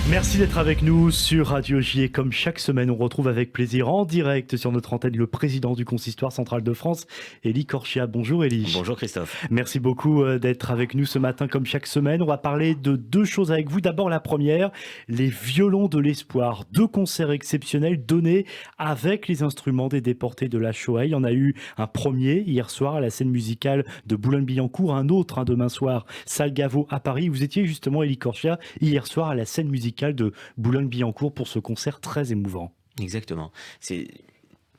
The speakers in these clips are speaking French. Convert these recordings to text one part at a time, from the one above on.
Merci d'être avec nous sur Radio J. Et comme chaque semaine, on retrouve avec plaisir en direct sur notre antenne le président du Consistoire central de France, Élie Corchia. Bonjour Élie. Bonjour Christophe. Merci beaucoup d'être avec nous ce matin comme chaque semaine. On va parler de deux choses avec vous. D'abord la première, les violons de l'espoir. Deux concerts exceptionnels donnés avec les instruments des déportés de la Shoah. Il y en a eu un premier hier soir à la scène musicale de Boulogne-Billancourt, un autre demain soir, salle Gaveau à Paris. Vous étiez justement, Élie Corchia, hier soir à la scène musicale de Boulogne-Billancourt pour ce concert très émouvant. Exactement. C'est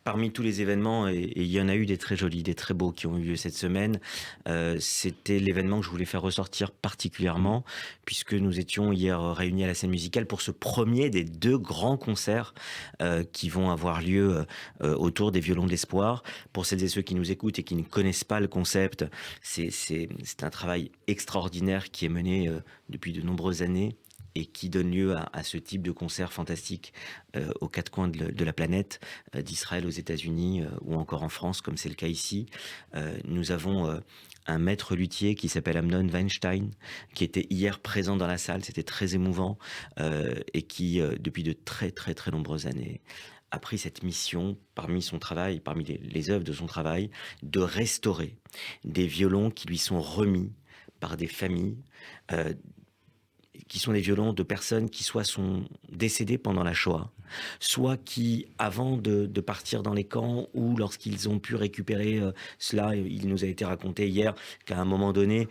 parmi tous les événements, et il y en a eu des très jolis, des très beaux qui ont eu lieu cette semaine, c'était l'événement que je voulais faire ressortir particulièrement, puisque nous étions hier réunis à la scène musicale pour ce premier des deux grands concerts qui vont avoir lieu autour des violons de l'espoir. Pour celles et ceux qui nous écoutent et qui ne connaissent pas le concept, c'est un travail extraordinaire qui est mené depuis de nombreuses années et qui donne lieu à ce type de concert fantastique aux quatre coins de la planète, d'Israël aux États-Unis ou encore en France, comme c'est le cas ici. Nous avons un maître luthier qui s'appelle Amnon Weinstein, qui était hier présent dans la salle, c'était très émouvant, et qui, depuis de très très très nombreuses années, a pris cette mission, parmi son travail, parmi les œuvres de son travail, de restaurer des violons qui lui sont remis par des familles, qui sont des violons de personnes qui soit sont décédées pendant la Shoah, soit qui, avant de partir dans les camps, ou lorsqu'ils ont pu récupérer cela, il nous a été raconté hier qu'à un moment donné,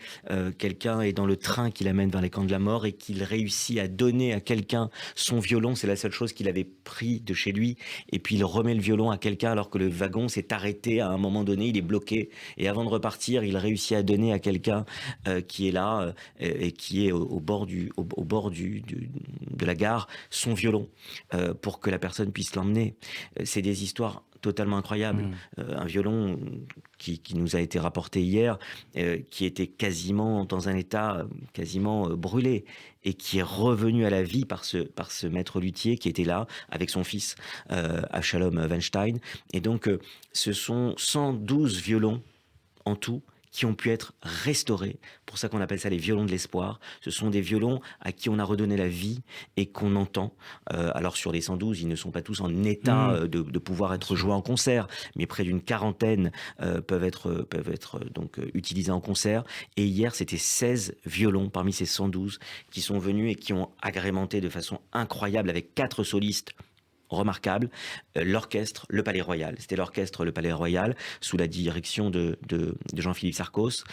quelqu'un est dans le train qui l'amène vers les camps de la mort et qu'il réussit à donner à quelqu'un son violon, c'est la seule chose qu'il avait pris de chez lui, et puis il remet le violon à quelqu'un alors que le wagon s'est arrêté à un moment donné, il est bloqué, et avant de repartir, il réussit à donner à quelqu'un qui est là et qui est au bord de la gare son violon pour que la personne puisse l'emmener. C'est des histoires totalement incroyables. Un violon qui nous a été rapporté hier, qui était quasiment dans un état quasiment brûlé et qui est revenu à la vie par ce maître luthier qui était là avec son fils Avshalom Weinstein. Et donc ce sont 112 violons en tout qui ont pu être restaurés. Pour ça qu'on appelle ça les violons de l'espoir. Ce sont des violons à qui on a redonné la vie et qu'on entend. Alors sur les 112, ils ne sont pas tous en état de pouvoir être joués en concert, mais près d'une quarantaine peuvent être donc utilisés en concert. Et hier, c'était 16 violons parmi ces 112 qui sont venus et qui ont agrémenté de façon incroyable avec 4 solistes remarquable, l'orchestre Le Palais Royal. C'était l'orchestre Le Palais Royal sous la direction de Jean-Philippe Sarcos.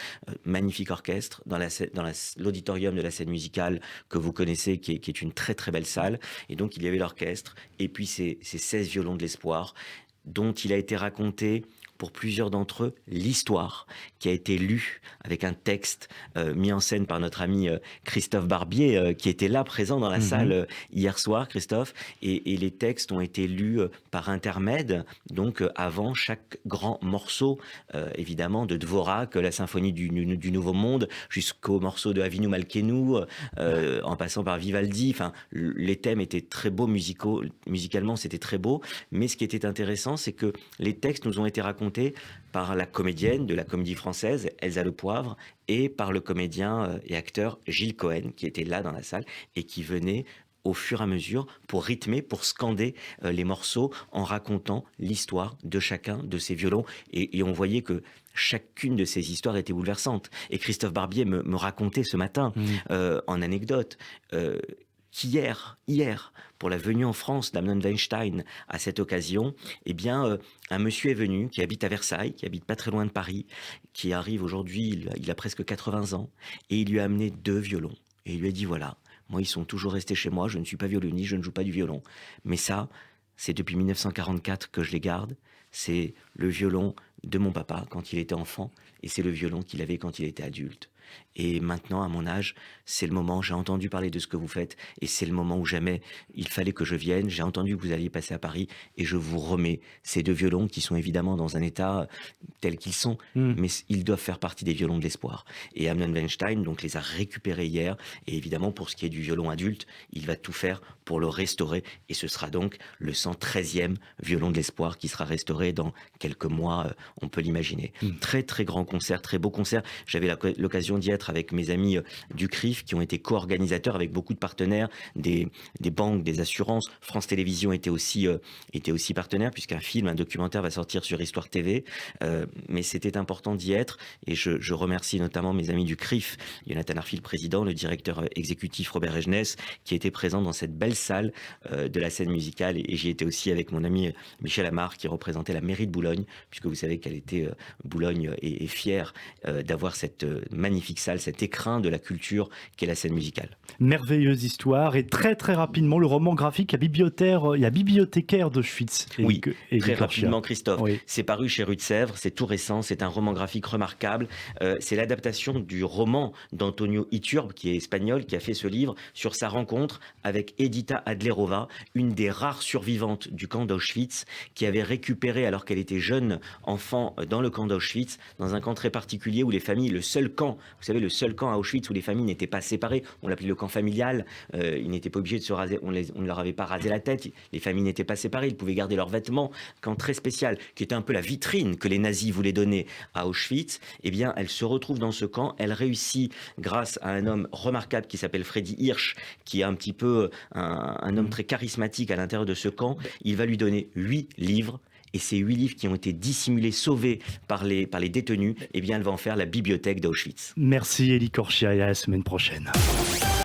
Magnifique orchestre dans l'auditorium de la scène musicale que vous connaissez, qui est une très très belle salle. Et donc il y avait l'orchestre et puis ces 16 violons de l'espoir dont il a été raconté pour plusieurs d'entre eux l'histoire qui a été lue avec un texte mis en scène par notre ami Christophe Barbier qui était là présent dans la salle hier soir, Christophe, et les textes ont été lus par intermède, donc avant chaque grand morceau, évidemment de Dvorak, la symphonie du Nouveau Monde, jusqu'au morceau de Avinu Malkeinu, en passant par Vivaldi. Enfin, les thèmes étaient très beaux musicalement, c'était très beau, mais ce qui était intéressant, c'est que les textes nous ont été racontés par la comédienne de la Comédie Française, Elsa Le Poivre, et par le comédien et acteur Gilles Cohen, qui était là dans la salle et qui venait au fur et à mesure pour rythmer, pour scander les morceaux en racontant l'histoire de chacun de ces violons. Et on voyait que chacune de ces histoires était bouleversante. Et Christophe Barbier me racontait ce matin, en anecdote, qu'hier, pour la venue en France d'Amnon Weinstein à cette occasion, eh bien, un monsieur est venu qui habite à Versailles, qui habite pas très loin de Paris, qui arrive aujourd'hui, il a presque 80 ans, et il lui a amené 2 violons. Et il lui a dit, voilà, moi, ils sont toujours restés chez moi, je ne suis pas violoniste, je ne joue pas du violon. Mais ça, c'est depuis 1944 que je les garde. C'est le violon de mon papa quand il était enfant, et c'est le violon qu'il avait quand il était adulte. Et maintenant, à mon âge, c'est le moment, j'ai entendu parler de ce que vous faites, et c'est le moment où jamais il fallait que je vienne. J'ai entendu que vous alliez passer à Paris, et je vous remets ces 2 violons qui sont évidemment dans un état tel qu'ils sont, mais ils doivent faire partie des violons de l'espoir. Et Amnon Weinstein donc les a récupérés hier, et évidemment pour ce qui est du violon adulte, il va tout faire pour le restaurer, et ce sera donc le 113e violon de l'espoir qui sera restauré dans quelques mois, on peut l'imaginer. Très très grand concert, très beau concert. J'avais l'occasion d'y être théâtre avec mes amis du CRIF qui ont été co-organisateurs avec beaucoup de partenaires, des banques, des assurances. France Télévisions était aussi partenaire puisqu'un film, un documentaire va sortir sur Histoire TV. Mais c'était important d'y être et je remercie notamment mes amis du CRIF, Jonathan Arfi, le président, le directeur exécutif Robert Egenès, qui était présent dans cette belle salle de la scène musicale. Et j'y étais aussi avec mon ami Michel Amar, qui représentait la mairie de Boulogne, puisque vous savez qu'elle était, Boulogne est fière d'avoir cette magnifique salle, cet écrin de la culture qu'est la scène musicale. Merveilleuse histoire. Et très très rapidement, le roman graphique, il y a bibliothécaire d'Auschwitz. Oui, très rapidement, Christophe. Oui. C'est paru chez Rue de Sèvres, c'est tout récent, c'est un roman graphique remarquable. C'est l'adaptation du roman d'Antonio Iturbe, qui est espagnol, qui a fait ce livre sur sa rencontre avec Edita Adlerova, une des rares survivantes du camp d'Auschwitz, qui avait récupéré, alors qu'elle était jeune enfant, dans le camp d'Auschwitz, dans un camp très particulier où les familles, le seul camp, vous savez, le seul camp à Auschwitz où les familles n'étaient pas séparées, on l'appelait le camp familial, ils n'étaient pas obligés de se raser, on ne leur avait pas rasé la tête, les familles n'étaient pas séparées, ils pouvaient garder leurs vêtements. Camp très spécial, qui était un peu la vitrine que les nazis voulaient donner à Auschwitz. Eh bien, elle se retrouve dans ce camp, elle réussit grâce à un homme remarquable qui s'appelle Freddy Hirsch, qui est un petit peu un homme très charismatique à l'intérieur de ce camp. Il va lui donner 8 livres. Et ces 8 livres qui ont été dissimulés, sauvés par les détenus, eh bien, elle va en faire la bibliothèque d'Auschwitz. Merci Élie Korchia, et à la semaine prochaine.